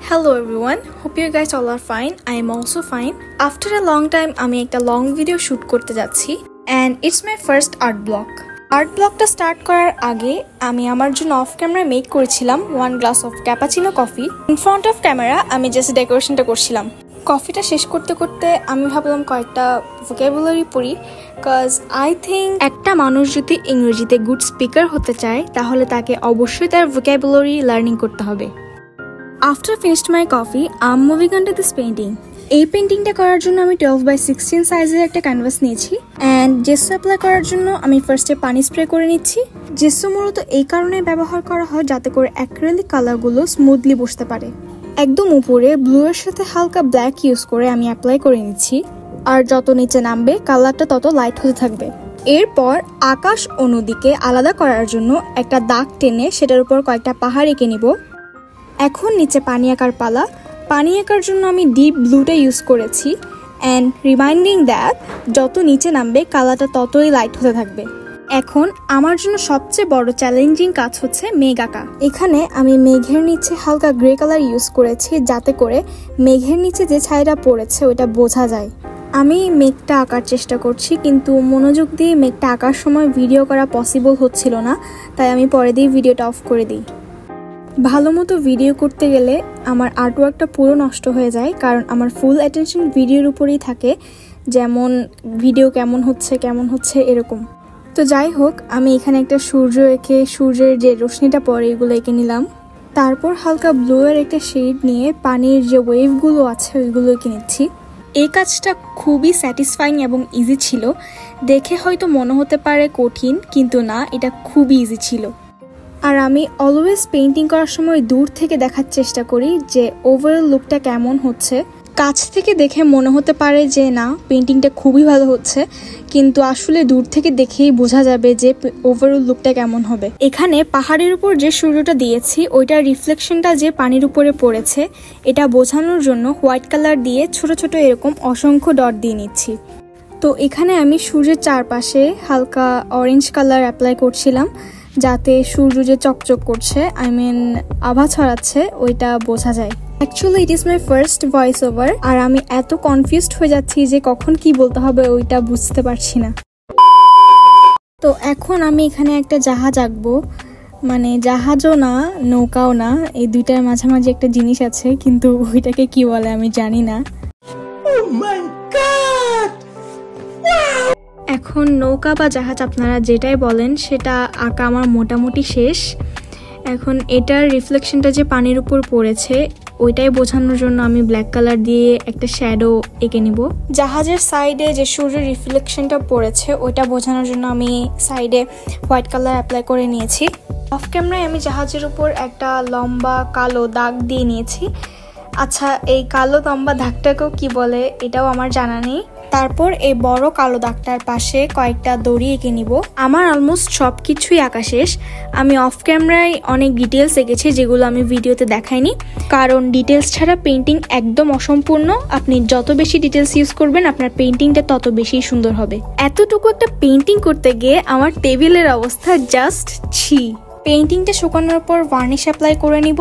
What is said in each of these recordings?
Hello everyone, hope you guys all are fine. I am also fine. After a long time আমি একটা long video shoot করতে যাচ্ছি and it's my first art block. Art ব্লগটা start করার আগে আমি আমার জন্য অফ ক্যামেরা মেক করেছিলাম 1 glass of cappuccino coffee. In front of camera আমি জাস্ট ডেকোরেশনটা করছিলাম। কফিটা শেষ করতে করতে আমি ভাবলাম কয়েকটা ভোকাবুলারি পড়ি, কজ আই থিঙ্ক একটা মানুষ যদি ইংরেজিতে গুড স্পিকার হতে চায় তাহলে তাকে অবশ্যই তার ভোকাবুলারি লার্নিং করতে হবে। After finished my coffee, I'm moving on to this painting. এই পেইন্টিংটা করার জন্য আমি 12x16 সাইজের একটা ক্যানভাস নিয়েছি অ্যান্ড জেসো অ্যাপ্লাই করার জন্য আমি ফার্স্টে পানি স্প্রে করে নিচ্ছি। জেসো মূলত এই কারণে ব্যবহার করা হয় যাতে করে অ্যাক্রিলিক কালারগুলো স্মুথলি বসতে পারে। একদম উপরে ব্লু এর সাথে হালকা ব্ল্যাক ইউজ করে আমি অ্যাপ্লাই করে নিচ্ছি, আর যত নিচে নামবে কালারটা তত লাইট হতে থাকবে। এরপর আকাশ ও নদীকে আলাদা করার জন্য একটা দাগ টেনে সেটার উপর কয়েকটা পাহাড় এঁকে নিব। এখন নিচে পানি আঁকার পালা। পানি আঁকার জন্য আমি ডিপ ব্লুটা ইউজ করেছি অ্যান্ড রিমাইন্ডিং দ্যাট যত নিচে নামবে কালারটা ততই লাইট হতে থাকবে। এখন আমার জন্য সবচেয়ে বড় চ্যালেঞ্জিং কাজ হচ্ছে মেঘ আঁকা। এখানে আমি মেঘের নিচে হালকা গ্রে কালার ইউজ করেছি যাতে করে মেঘের নিচে যে ছায়াটা পড়েছে ওইটা বোঝা যায়। আমি মেঘটা আঁকার চেষ্টা করছি, কিন্তু মনোযোগ দিয়ে মেঘটা আঁকার সময় ভিডিও করা পসিবল হচ্ছিল না, তাই আমি পরে দিয়ে ভিডিওটা অফ করে দিই। ভালো মতো ভিডিও করতে গেলে আমার আর্টওয়ার্কটা পুরো নষ্ট হয়ে যায়, কারণ আমার ফুল অ্যাটেনশন ভিডিওর উপরেই থাকে, যেমন ভিডিও কেমন হচ্ছে এরকম। তো যাই হোক, আমি এখানে একটা সূর্য এঁকে সূর্যের যে রশ্মিটা পড়ে এগুলো এঁকে নিলাম। তারপর হালকা ব্লু এর একটা শেড নিয়ে পানির যে ওয়েভগুলো আছে ওইগুলো এঁকে নিচ্ছি। এই কাজটা খুবই স্যাটিসফাইং এবং ইজি ছিল। দেখে হয়তো মনে হতে পারে কঠিন, কিন্তু না, এটা খুবই ইজি ছিল। আর আমি অলওয়েজ পেইন্টিং করার সময় দূর থেকে দেখার চেষ্টা করি যে ওভারঅল লুকটা কেমন হচ্ছে। কাছ থেকে দেখে মনে হতে পারে যে না, পেইন্টিংটা খুবই ভালো হচ্ছে, কিন্তু আসলে দূর থেকে দেখেই বোঝা যাবে যে ওভারঅল লুকটা কেমন হবে। এখানে পাহাড়ের উপর যে সূর্যটা দিয়েছি ওইটার রিফ্লেকশনটা যে পানির উপরে পড়েছে এটা বোঝানোর জন্য হোয়াইট কালার দিয়ে ছোট ছোট এরকম অসংখ্য ডট দিয়ে নিচ্ছি। তো এখানে আমি সূর্যের চারপাশে হালকা অরেঞ্জ কালার অ্যাপ্লাই করছিলাম যাতে সূর্য যে চকচক করছে, আভা ছড়াচ্ছে, ওইটা বোঝা যায়। Actually it is my first voice over, আর আমি এত কনফিউজড হয়ে যাচ্ছি যে কখন কি বলতে হবে ওইটা বুঝতে পারছি না। তো এখন আমি এখানে একটা জাহাজ আঁকবো, জাহাজও না নৌকাও না, এই দুইটার মাঝামাঝি একটা জিনিস আছে, কিন্তু ওইটাকে কি বলে আমি জানি না। এখন নৌকা বা জাহাজ আপনারা যেটাই বলেন সেটা আঁকা আমার মোটামুটি শেষ। এখন এটার রিফ্লেকশনটা যে পানির উপর পড়েছে ওইটাই বোঝানোর জন্য আমি ব্ল্যাক কালার দিয়ে একটা শ্যাডো এঁকে নিব। জাহাজের সাইডে যে সূর্যের রিফ্লেকশনটা পড়েছে ওইটা বোঝানোর জন্য আমি সাইডে হোয়াইট কালার অ্যাপ্লাই করে নিয়েছি। অফ ক্যামেরায় আমি জাহাজের উপর একটা লম্বা কালো দাগ দিয়ে নিয়েছি। আচ্ছা, এই কালো লম্বা দাগটাকেও কি বলে এটাও আমার জানা নেই। তারপর এই বড় কালো দাগটার পাশে কয়েকটা দড়ি এঁকে নিব। আমার অলমোস্ট সব কিছুই আঁকা শেষ। আমি অফ ক্যামেরায় অনেক ডিটেলস এঁকেছি যেগুলো আমি ভিডিওতে দেখাইনি, কারণ ডিটেলস ছাড়া পেইন্টিং একদম অসম্পূর্ণ। আপনি যত বেশি ডিটেলস ইউজ করবেন আপনার পেইন্টিংটা তত বেশি সুন্দর হবে। এতটুকু একটা পেইন্টিং করতে গিয়ে আমার টেবিলের অবস্থা জাস্ট ছি। পেইন্টিংটা শুকানোর পর ভার্নিশ অ্যাপ্লাই করে নিব।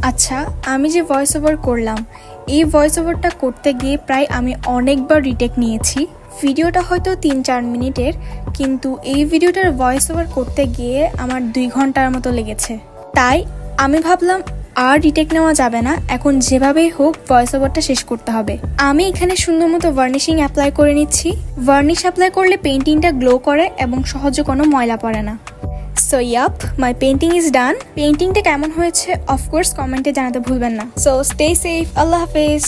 আচ্ছা, আমি যে ভয়েস ওভার করলাম এই ভয়েস ওভারটা করতে গিয়ে প্রায় আমি অনেকবার রিটেক নিয়েছি। ভিডিওটা হয়তো 3-4 মিনিটের, কিন্তু এই ভিডিওটার ভয়েস ওভার করতে গিয়ে আমার 2 ঘন্টার মতো লেগেছে। তাই আমি ভাবলাম আর রিটেক নেওয়া যাবে না, এখন যেভাবেই হোক ভয়েস ওভারটা শেষ করতে হবে। আমি এখানে সুন্দর মতো ভার্নিশিং অ্যাপ্লাই করে নিচ্ছি। ভার্নিশ অ্যাপ্লাই করলে পেইন্টিংটা গ্লো করে এবং সহজে কোনো ময়লা পড়ে না। So yup, my painting is done. পেইন্টিংটা কেমন হয়েছে অফকোর্স কমেন্টে জানাতে ভুলবেন না। সো স্টে সেফ, আল্লাহ হাফেজ।